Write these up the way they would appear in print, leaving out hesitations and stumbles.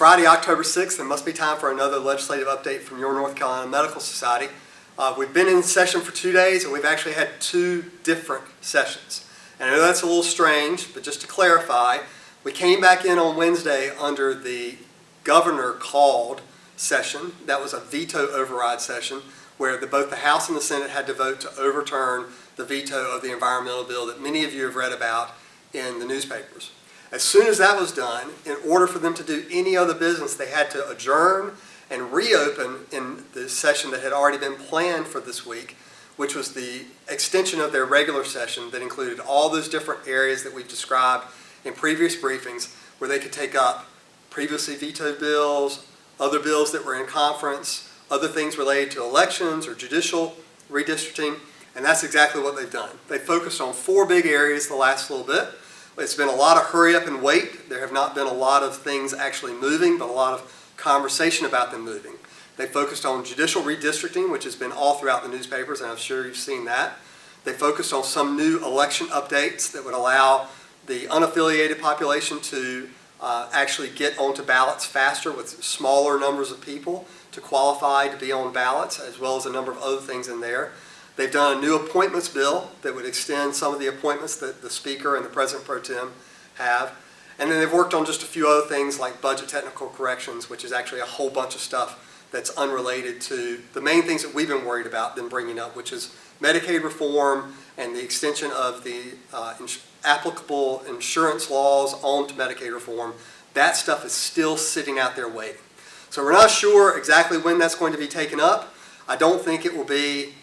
Friday, October 6th. It must be time for another legislative update from your North Carolina Medical Society. We've been in session for 2 days, and we've actually had 2 different sessions. And I know that's a little strange, but just to clarify, we came back in on Wednesday under the governor called session. That was a veto override session where both the House and the Senate had to vote to overturn the veto of the environmental bill that many of you have read about in the newspapers. As soon as that was done, in order for them to do any other business, they had to adjourn and reopen in the session that had already been planned for this week, which was the extension of their regular session that included all those different areas that we've described in previous briefings, where they could take up previously vetoed bills, other bills that were in conference, other things related to elections or judicial redistricting, and that's exactly what they've done. They focused on 4 big areas the last little bit. It's been a lot of hurry up and wait. There have not been a lot of things actually moving, but a lot of conversation about them moving. They focused on judicial redistricting, which has been all throughout the newspapers, and I'm sure you've seen that. They focused on some new election updates that would allow the unaffiliated population to actually get onto ballots faster with smaller numbers of people to qualify to be on ballots, as well as a number of other things in there. They've done a new appointments bill that would extend some of the appointments that the Speaker and the President Pro Tem have. And then they've worked on just a few other things like budget technical corrections, which is actually a whole bunch of stuff that's unrelated to the main things that we've been worried about them bringing up, which is Medicaid reform and the extension of the applicable insurance laws onto Medicaid reform. That stuff is still sitting out there waiting. So we're not sure exactly when that's going to be taken up. I don't think it will be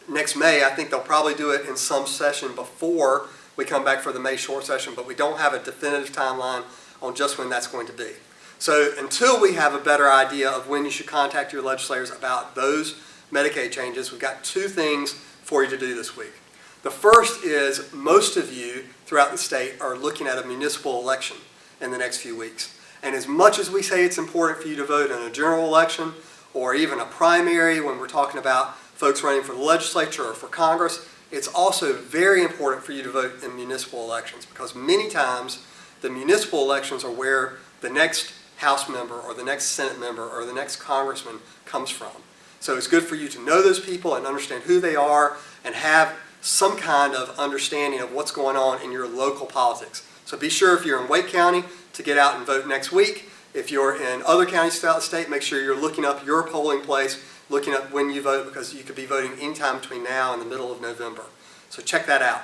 next May. I think they'll probably do it in some session before we come back for the May short session, but we don't have a definitive timeline on just when that's going to be. So until we have a better idea of when you should contact your legislators about those Medicaid changes, we've got 2 things for you to do this week. The first is most of you throughout the state are looking at a municipal election in the next few weeks. And as much as we say it's important for you to vote in a general election or even a primary when we're talking about folks running for the legislature or for Congress, it's also very important for you to vote in municipal elections, because many times the municipal elections are where the next House member or the next Senate member or the next congressman comes from. So it's good for you to know those people and understand who they are and have some kind of understanding of what's going on in your local politics. So be sure if you're in Wake County to get out and vote next week. If you're in other counties throughout the state, make sure you're looking up your polling place, looking up when you vote, because you could be voting anytime between now and the middle of November. So check that out.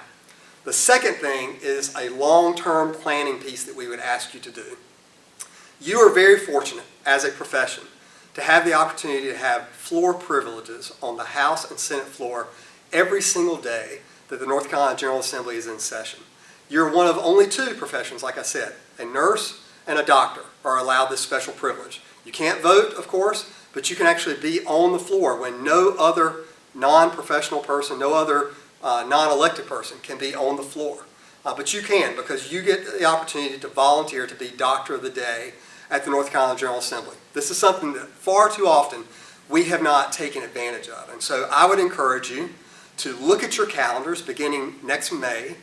The second thing is a long-term planning piece that we would ask you to do. You are very fortunate as a profession to have the opportunity to have floor privileges on the House and Senate floor every single day that the North Carolina General Assembly is in session. You're one of only 2 professions, like I said. A nurse and a doctor are allowed this special privilege. You can't vote, of course, but you can actually be on the floor when no other non-professional person, no other non-elected person can be on the floor. But you can, because you get the opportunity to volunteer to be Doctor of the Day at the North Carolina General Assembly. This is something that far too often we have not taken advantage of. And so I would encourage you to look at your calendars beginning next May,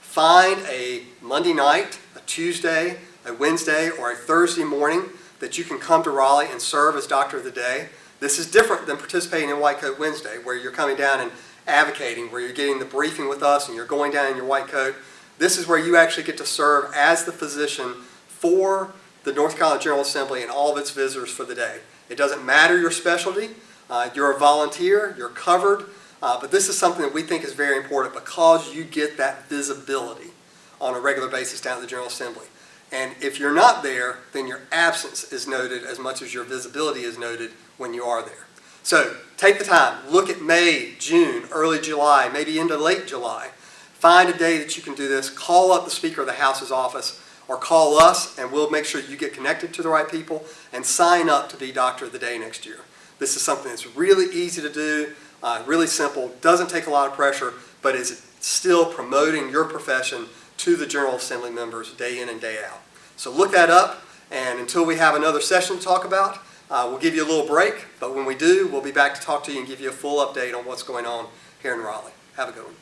find a Monday night, a Tuesday, a Wednesday, or a Thursday morning that you can come to Raleigh and serve as Doctor of the Day. This is different than participating in White Coat Wednesday, where you're coming down and advocating, where you're getting the briefing with us and you're going down in your white coat. This is where you actually get to serve as the physician for the North Carolina General Assembly and all of its visitors for the day. It doesn't matter your specialty. You're a volunteer. You're covered. But this is something that we think is very important because you get that visibility on a regular basis down at the General Assembly. And if you're not there, then your absence is noted as much as your visibility is noted when you are there. So take the time. Look at May, June, early July, maybe into late July. Find a day that you can do this. Call up the Speaker of the House's office or call us, and we'll make sure you get connected to the right people and sign up to be Doctor of the Day next year. This is something that's really easy to do, really simple, doesn't take a lot of pressure, but is still promoting your profession to the General Assembly members day in and day out. So look that up, and until we have another session to talk about, we'll give you a little break, but when we do, we'll be back to talk to you and give you a full update on what's going on here in Raleigh. Have a good one.